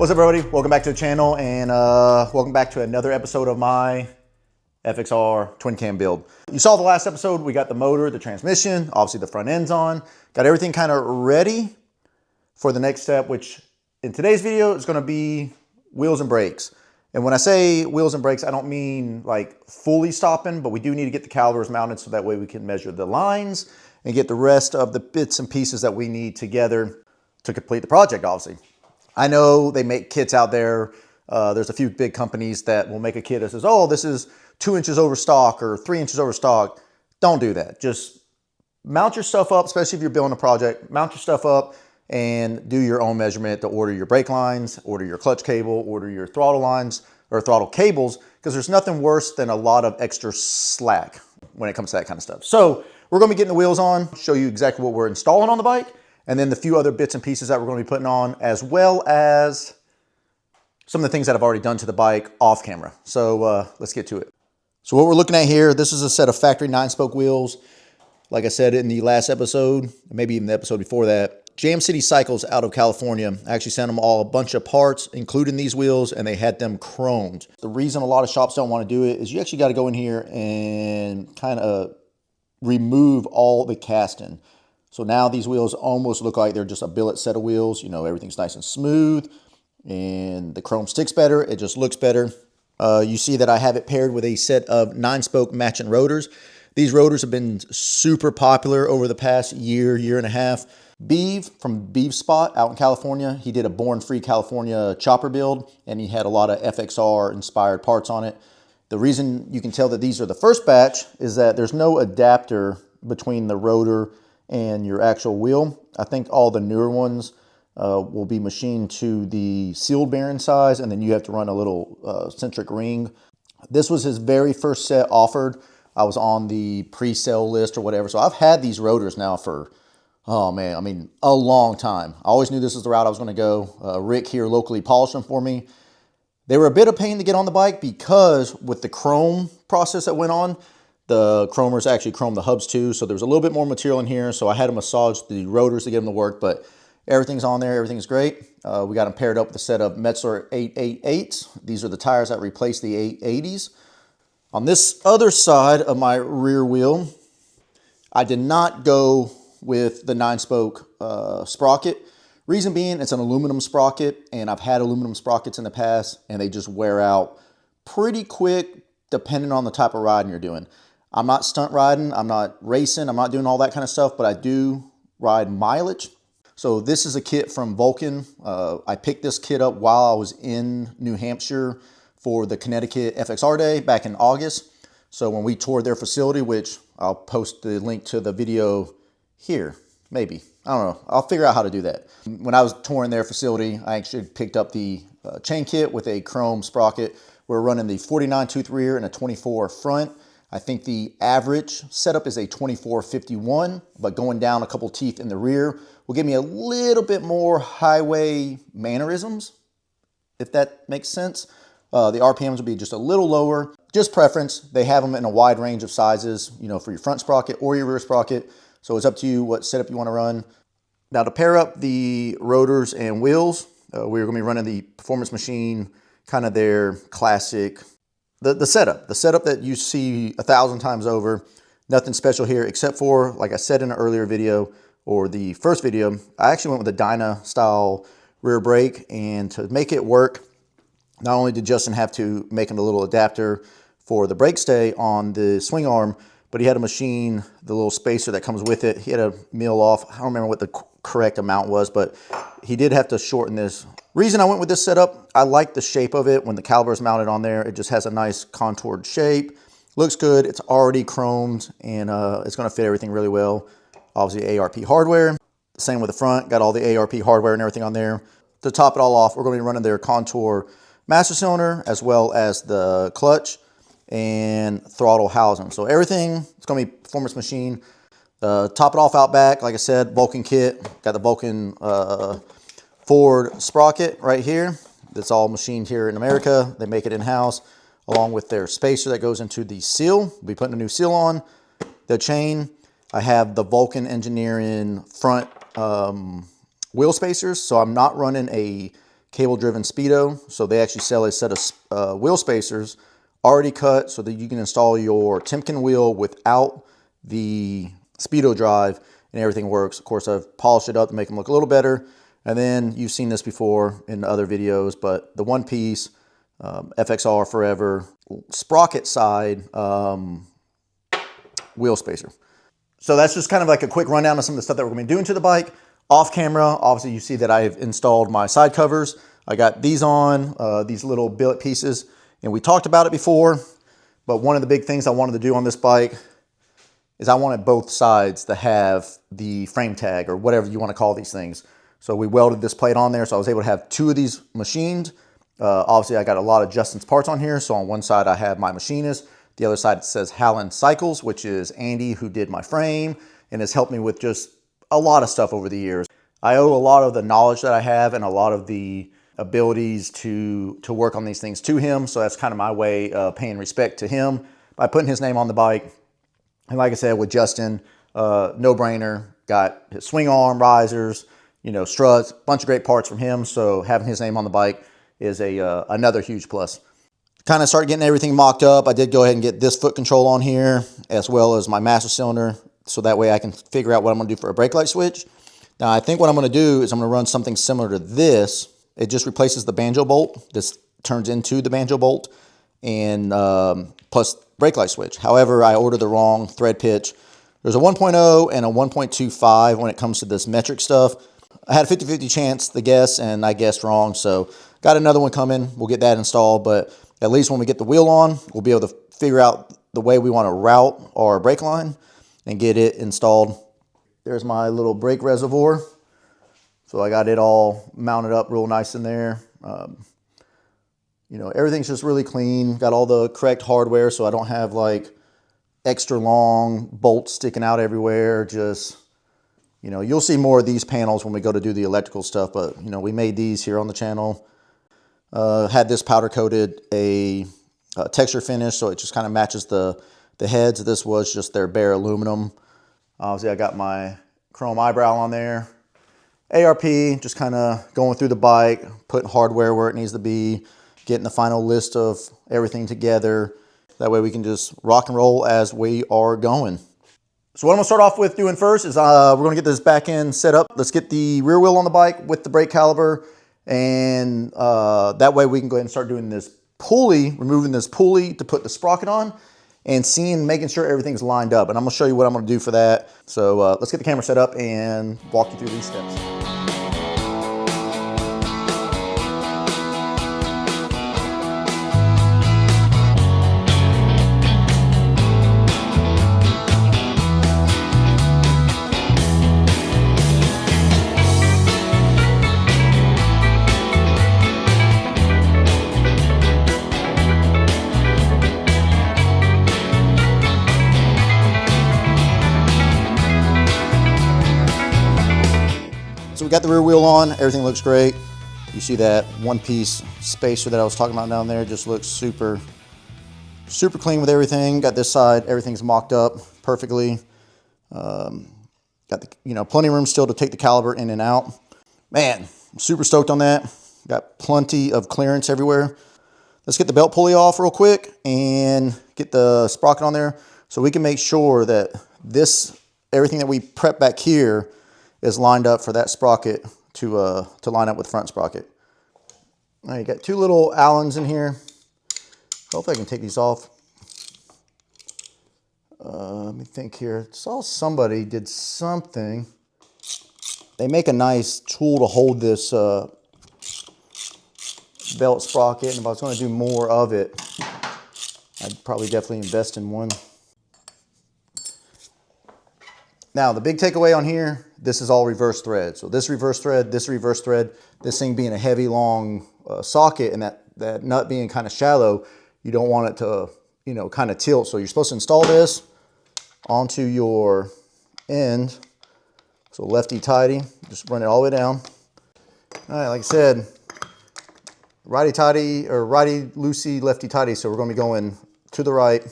What's up, everybody? Welcome back to the channel, and welcome back to another episode of my FXR twin cam build. You saw the last episode, we got the motor, the transmission, obviously the front end's on, got everything kind of ready for the next step, which in today's video is gonna be wheels and brakes. And when I say wheels and brakes, I don't mean like fully stopping, but we do need to get the calipers mounted so that way we can measure the lines and get the rest of the bits and pieces that we need together to complete the project, obviously. I know they make kits out there. There's a few big companies that will make a kit that says, oh, this is 2 inches over stock or 3 inches over stock. Don't do that. Just mount your stuff up, especially if you're building a project. Mount your stuff up and do your own measurement to order your brake lines, order your clutch cable, order your throttle lines or throttle cables, because there's nothing worse than a lot of extra slack when it comes to that kind of stuff. So we're going to be getting the wheels on, show you exactly what we're installing on the bike, and then the few other bits and pieces that we're going to be putting on, as well as some of the things that I've already done to the bike off camera. So let's get to it. So what we're looking at here, this is a set of factory 9-spoke wheels. Like I said in the last episode, maybe even the episode before that, Jam City Cycles out of California. I actually sent them all a bunch of parts, including these wheels, and they had them chromed. The reason a lot of shops don't want to do it is you actually got to go in here and kind of remove all the casting. So now these wheels almost look like they're just a billet set of wheels. You know, everything's nice and smooth and the chrome sticks better. It just looks better. You see that I have it paired with a set of 9-spoke matching rotors. These rotors have been super popular over the past year, year and a half. Beeve from Beeve Spot out in California, he did a Born Free California chopper build, and he had a lot of FXR inspired parts on it. The reason you can tell that these are the first batch is that there's no adapter between the rotor and your actual wheel. I think all the newer ones will be machined to the sealed bearing size, and then you have to run a little centric ring. This was his very first set offered. I was on the pre-sale list or whatever, so I've had these rotors now for, oh man, I mean, a long time. I always knew this was the route I was going to go. Rick here locally polished them for me. They were a bit of pain to get on the bike because with the chrome process that went on, the chromers actually chromed the hubs too, so there was a little bit more material in here, so I had to massage the rotors to get them to work, but everything's on there, everything's great. We got them paired up with a set of Metzler 888s. These are the tires that replace the 880s. On this other side of my rear wheel, I did not go with the 9-spoke sprocket. Reason being, it's an aluminum sprocket, and I've had aluminum sprockets in the past, and they just wear out pretty quick depending on the type of riding you're doing. I'm not stunt riding, I'm not racing, I'm not doing all that kind of stuff, but I do ride mileage. So this is a kit from Vulcan. I picked this kit up while I was in New Hampshire for the Connecticut FXR Day back in August. So when we toured their facility, which I'll post the link to the video here, maybe. I don't know. I'll figure out how to do that. When I was touring their facility, I actually picked up the chain kit with a chrome sprocket. We're running the 49 tooth rear and a 24 front. I think the average setup is a 24-51, but going down a couple teeth in the rear will give me a little bit more highway mannerisms, if that makes sense. The RPMs will be just a little lower. Just preference. They have them in a wide range of sizes, you know, for your front sprocket or your rear sprocket. So it's up to you what setup you want to run. Now to pair up the rotors and wheels, we're going to be running the Performance Machine, kind of their classic, the setup that you see 1,000 times over. Nothing special here except for, like I said in an earlier video or the first video, I actually went with a Dyna style rear brake, and to make it work, not only did Justin have to make him a little adapter for the brake stay on the swing arm, but he had to machine the little spacer that comes with it. He had to mill off, I don't remember what the correct amount was, but he did have to shorten this. Reason I went with this setup, I like the shape of it when the caliper is mounted on there. It just has a nice contoured shape. Looks good. It's already chromed, and it's going to fit everything really well. Obviously ARP hardware. Same with the front. Got all the ARP hardware and everything on there. To top it all off, we're going to be running their Contour master cylinder as well as the clutch and throttle housing. So everything, it's going to be Performance Machine. Top it off out back, like I said, Vulcan kit. Got the Vulcan Ford sprocket right here. That's all machined here in America. They make it in-house, along with their spacer that goes into the seal. We'll be putting a new seal on. The chain, I have the Vulcan Engineering front wheel spacers, so I'm not running a cable-driven speedo. So they actually sell a set of wheel spacers already cut so that you can install your Twincam wheel without the speedo drive and everything works. Of course, I've polished it up to make them look a little better. And then you've seen this before in other videos, but the one piece FXR forever sprocket side wheel spacer. So that's just kind of like a quick rundown of some of the stuff that we're going to be doing to the bike. Off camera, obviously you see that I've installed my side covers. I got these on, these little billet pieces, and we talked about it before, but one of the big things I wanted to do on this bike is I wanted both sides to have the frame tag or whatever you want to call these things. So we welded this plate on there, so I was able to have two of these machined. Obviously I got a lot of Justin's parts on here, so on one side I have my machinist. The other side it says Howland Cycles, which is Andy who did my frame and has helped me with just a lot of stuff over the years. I owe a lot of the knowledge that I have and a lot of the abilities to work on these things to him. So that's kind of my way of paying respect to him by putting his name on the bike. And like I said, with Justin, no brainer, got his swing arm, risers, you know, struts, bunch of great parts from him. So having his name on the bike is another huge plus. Kind of start getting everything mocked up. I did go ahead and get this foot control on here as well as my master cylinder. So that way I can figure out what I'm going to do for a brake light switch. Now I think what I'm going to do is I'm going to run something similar to this. It just replaces the banjo bolt. This turns into the banjo bolt and plus brake light switch. However, I ordered the wrong thread pitch. There's a 1.0 and a 1.25 when it comes to this metric stuff. I had a 50-50 chance to guess and I guessed wrong. So got another one coming. We'll get that installed, but at least when we get the wheel on, we'll be able to figure out the way we want to route our brake line and get it installed. There's my little brake reservoir. So I got it all mounted up real nice in there. You know, everything's just really clean. Got all the correct hardware so I don't have like extra long bolts sticking out everywhere. Just, you know, you'll see more of these panels when we go to do the electrical stuff, but you know, we made these here on the channel. Had this powder coated a texture finish, so it just kind of matches the heads. This was just their bare aluminum. Obviously I got my chrome eyebrow on there. ARP, just kind of going through the bike, putting hardware where it needs to be, getting the final list of everything together. That way we can just rock and roll as we are going. So what I'm gonna start off with doing first is we're gonna get this back end set up. Let's get the rear wheel on the bike with the brake caliper. And that way we can go ahead and start doing this pulley, removing this pulley to put the sprocket on and making sure everything's lined up. And I'm gonna show you what I'm gonna do for that. So let's get the camera set up and walk you through these steps. So we got the rear wheel on, everything looks great. You see that one piece spacer that I was talking about down there, just looks super clean with everything. Got this side, everything's mocked up perfectly. Got the, you know, plenty of room still to take the caliper in and out. Man, I'm super stoked on that. Got plenty of clearance everywhere. Let's get the belt pulley off real quick and get the sprocket on there so we can make sure that everything that we prep back here is lined up for that sprocket to line up with front sprocket. All right, you got two little Allens in here. Hopefully I can take these off. Let me think here. I saw somebody did something. They make a nice tool to hold this belt sprocket, and if I was going to do more of it, I'd probably definitely invest in one. Now, the big takeaway on here, this is all reverse thread. So this reverse thread, this thing being a heavy, long socket and that nut being kind of shallow, you don't want it to, you know, kind of tilt. So you're supposed to install this onto your end. So lefty-tighty, just run it all the way down. All right, like I said, righty-tighty or righty-loosey, lefty-tighty. So we're going to be going to the right.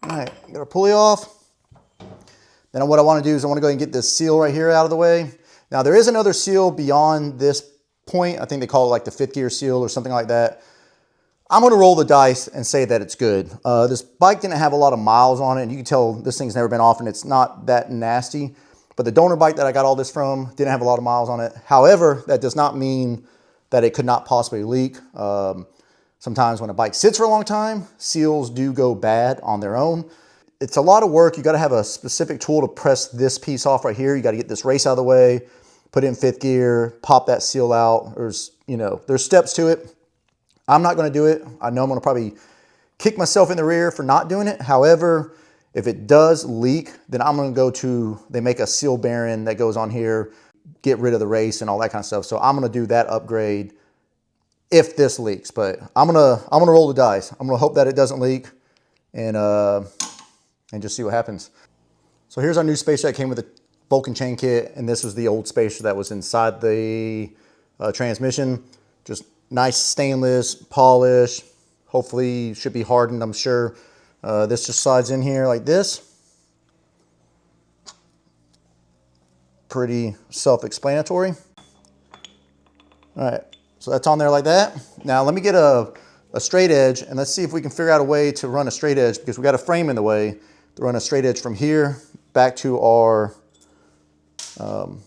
All right, got our pulley off. Then what I want to do is I want to go ahead and get this seal right here out of the way. Now there is another seal beyond this point. I think they call it like the 5th gear seal or something like that. I'm going to roll the dice and say that it's good. This bike didn't have a lot of miles on it, and you can tell this thing's never been off and it's not that nasty. But the donor bike that I got all this from didn't have a lot of miles on it. However, that does not mean that it could not possibly leak. Sometimes when a bike sits for a long time, seals do go bad on their own. It's a lot of work. You got to have a specific tool to press this piece off right here. You got to get this race out of the way, put it in 5th gear, pop that seal out. There's steps to it. I'm not going to do it. I know I'm going to probably kick myself in the rear for not doing it. However, if it does leak, then I'm going to go to, they make a seal bearing that goes on here, get rid of the race and all that kind of stuff. So I'm going to do that upgrade if this leaks. But I'm going to roll the dice. I'm going to hope that it doesn't leak and just see what happens. So here's our new spacer that came with the Vulcan chain kit, and this was the old spacer that was inside the transmission. Just nice stainless polish. Hopefully should be hardened, I'm sure. This just slides in here like this. Pretty self-explanatory. All right, so that's on there like that. Now let me get a straight edge, and let's see if we can figure out a way to run a straight edge, because we got a frame in the way, to run a straight edge from here back to our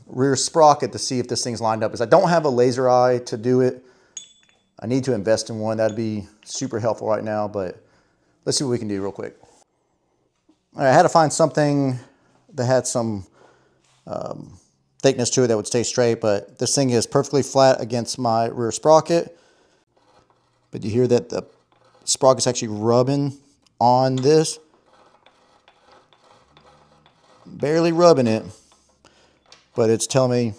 rear sprocket to see if this thing's lined up. Because I don't have a laser eye to do it. I need to invest in one. That'd be super helpful right now, but let's see what we can do real quick. All right, I had to find something that had some thickness to it that would stay straight, but this thing is perfectly flat against my rear sprocket. But you hear that the sprocket's actually rubbing on this. Barely rubbing it, but it's telling me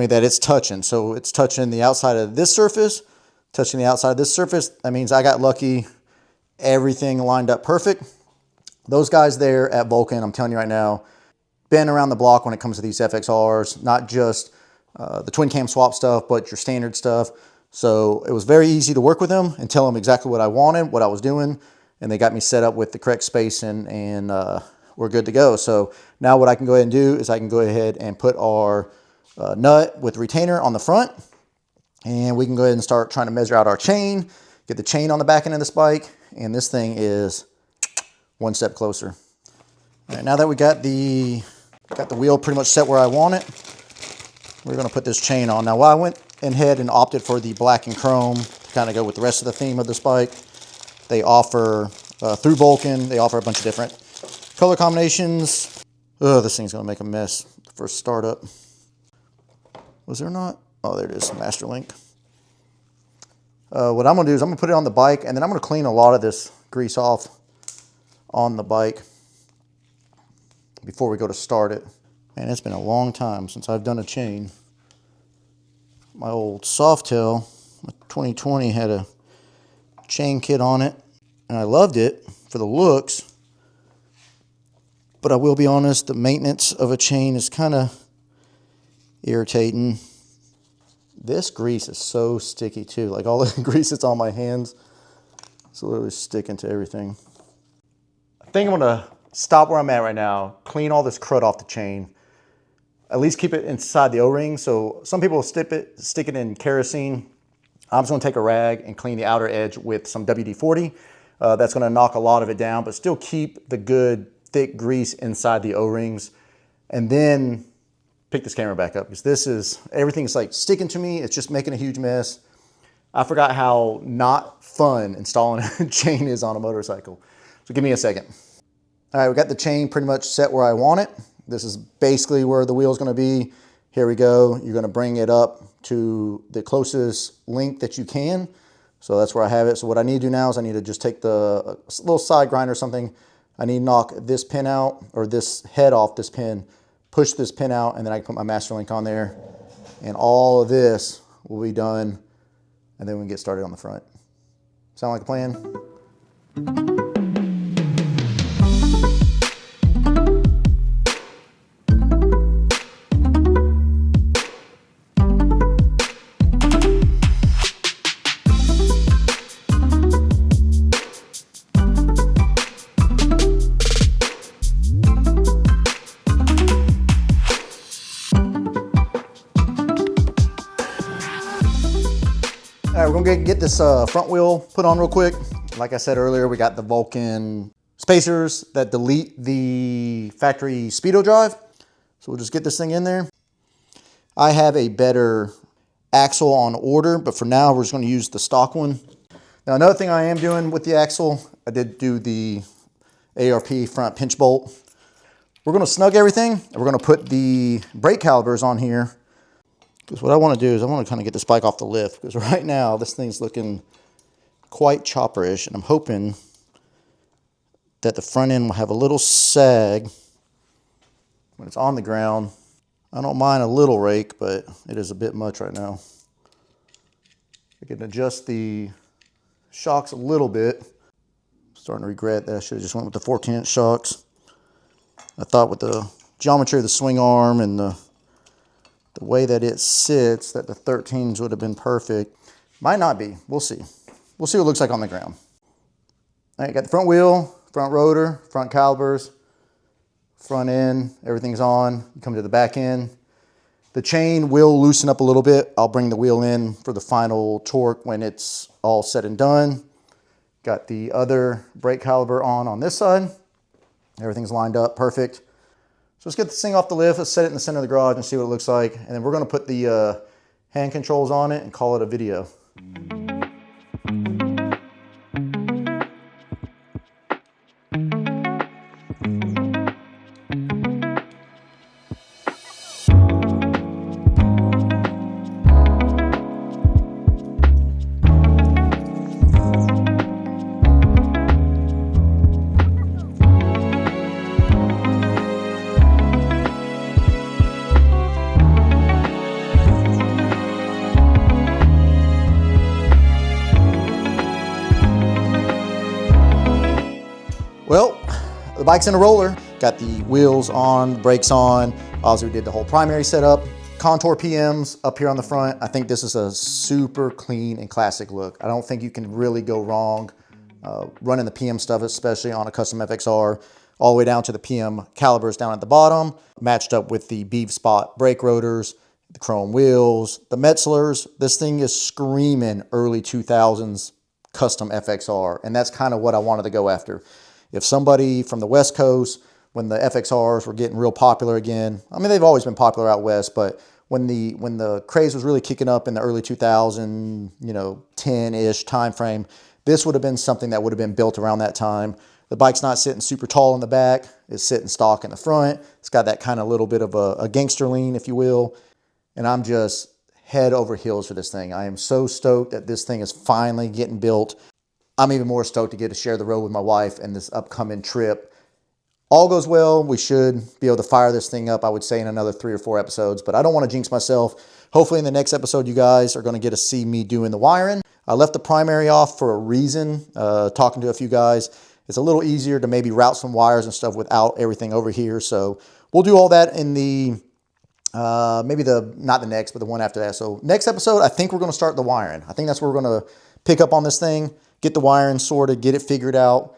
that it's touching. So it's touching the outside of this surface, touching the outside of this surface. That means I got lucky. Everything lined up perfect. Those guys there at Vulcan, I'm telling you right now, been around the block when it comes to these FXRs, not just the twin cam swap stuff, but your standard stuff. So it was very easy to work with them and tell them exactly what I wanted, what I was doing, and they got me set up with the correct spacing, and we're good to go. So now what I can go ahead and do is I can go ahead and put our nut with retainer on the front, and we can go ahead and start trying to measure out our chain, get the chain on the back end of this bike, and this thing is one step closer. All right, now that we got the wheel pretty much set where I want it, we're going to put this chain on. Now, while I went ahead and opted for the black and chrome to kind of go with the rest of the theme of this bike, they offer, through Vulcan, they offer a bunch of different color combinations. Oh, this thing's going to make a mess the first startup. Was there not? Oh, there it is, Master Link. What I'm going to do is I'm going to put it on the bike, and then I'm going to clean a lot of this grease off on the bike before we go to start it. Man, it's been a long time since I've done a chain. My old Softail, my 2020, had a chain kit on it, and I loved it for the looks. But I will be honest, the maintenance of a chain is kind of irritating. This grease is so sticky too. Like all the grease that's on my hands, it's literally sticking to everything. I think I'm gonna stop where I'm at right now, clean all this crud off the chain, at least keep it inside the O-ring. So some people stick it in kerosene. I'm just gonna take a rag and clean the outer edge with some WD-40. That's gonna knock a lot of it down, but still keep the good thick grease inside the O-rings, and then pick this camera back up, because everything's like sticking to me. It's just making a huge mess. I forgot how not fun installing a chain is on a motorcycle. So give me a second. All right, we got the chain pretty much set where I want it. This is basically where the wheel is going to be. Here we go. You're going to bring it up to the closest length that you can. So that's where I have it. So what I need to do now is I need to just take the little side grinder or something. I need to knock this pin out, or this head off this pin, push this pin out, and then I can put my master link on there. And all of this will be done, and then we can get started on the front. Sound like a plan? right, we're gonna get this front wheel put on real quick. Like I said earlier, we got the Vulcan spacers that delete the factory speedo drive. So we'll just get this thing in there. I have a better axle on order, but for now we're just gonna use the stock one. Now another thing I am doing with the axle, I did do the ARP front pinch bolt. We're gonna snug everything, and we're gonna put the brake calipers on here. Because what I wanna do is I wanna kinda get this bike off the lift, because right now this thing's looking quite chopperish, and I'm hoping that the front end will have a little sag when it's on the ground. I don't mind a little rake, but it is a bit much right now. I can adjust the shocks a little bit. I'm starting to regret that I should have just went with the 14-inch shocks. I thought with the geometry of the swing arm and the way that it sits that the 13s would have been perfect. Might not be. We'll see. We'll see what it looks like on the ground. All right, got the front wheel, front rotor, front calipers, front end, everything's on. You come to the back end. The chain will loosen up a little bit. I'll bring the wheel in for the final torque when it's all said and done. Got the other brake caliper on this side. Everything's lined up, perfect. So let's get this thing off the lift. Let's set it in the center of the garage and see what it looks like. And then we're gonna put the hand controls on it and call it a video. Well, the bike's in a roller. Got the wheels on, brakes on. Obviously, we did the whole primary setup. Contour PMs up here on the front. I think this is a super clean and classic look. I don't think you can really go wrong running the PM stuff, especially on a custom FXR, all the way down to the PM calipers down at the bottom, matched up with the beef spot brake rotors, the chrome wheels, the Metzlers. This thing is screaming early 2000s custom FXR, and that's kind of what I wanted to go after. If somebody from the West Coast, when the FXRs were getting real popular again, I mean, they've always been popular out West, but when the craze was really kicking up in the early 2000, 10-ish time frame, this would have been something that would have been built around that time. The bike's not sitting super tall in the back. It's sitting stock in the front. It's got that kind of little bit of a gangster lean, if you will. And I'm just head over heels for this thing. I am so stoked that this thing is finally getting built. I'm even more stoked to get to share the road with my wife and this upcoming trip. All goes well, we should be able to fire this thing up, I would say, in another 3 or 4 episodes, but I don't want to jinx myself. Hopefully in the next episode, you guys are going to get to see me doing the wiring. I left the primary off for a reason, talking to a few guys. It's a little easier to maybe route some wires and stuff without everything over here, so we'll do all that in the, maybe not the next, but the one after that. So next episode, I think we're going to start the wiring. I think that's where we're going to pick up on this thing. Get the wiring sorted, get it figured out,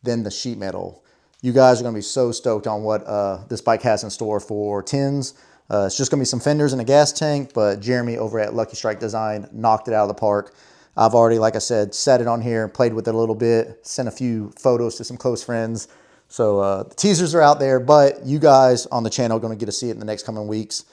then the sheet metal. You guys are going to be so stoked on what this bike has in store for tins. It's just going to be some fenders and a gas tank, but Jeremy over at Lucky Strike Design knocked it out of the park. I've already, like I said, set it on here, played with it a little bit, sent a few photos to some close friends. So the teasers are out there, but you guys on the channel are going to get to see it in the next coming weeks.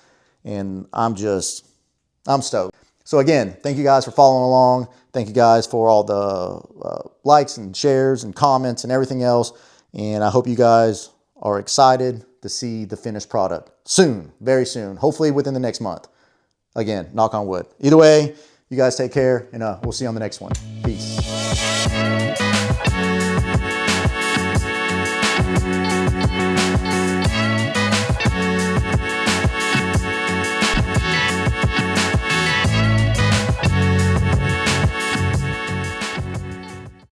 And I'm stoked. So again, thank you guys for following along. Thank you guys for all the likes and shares and comments and everything else. And I hope you guys are excited to see the finished product soon, very soon, hopefully within the next month. Again, knock on wood. Either way, you guys take care, and we'll see you on the next one. Peace.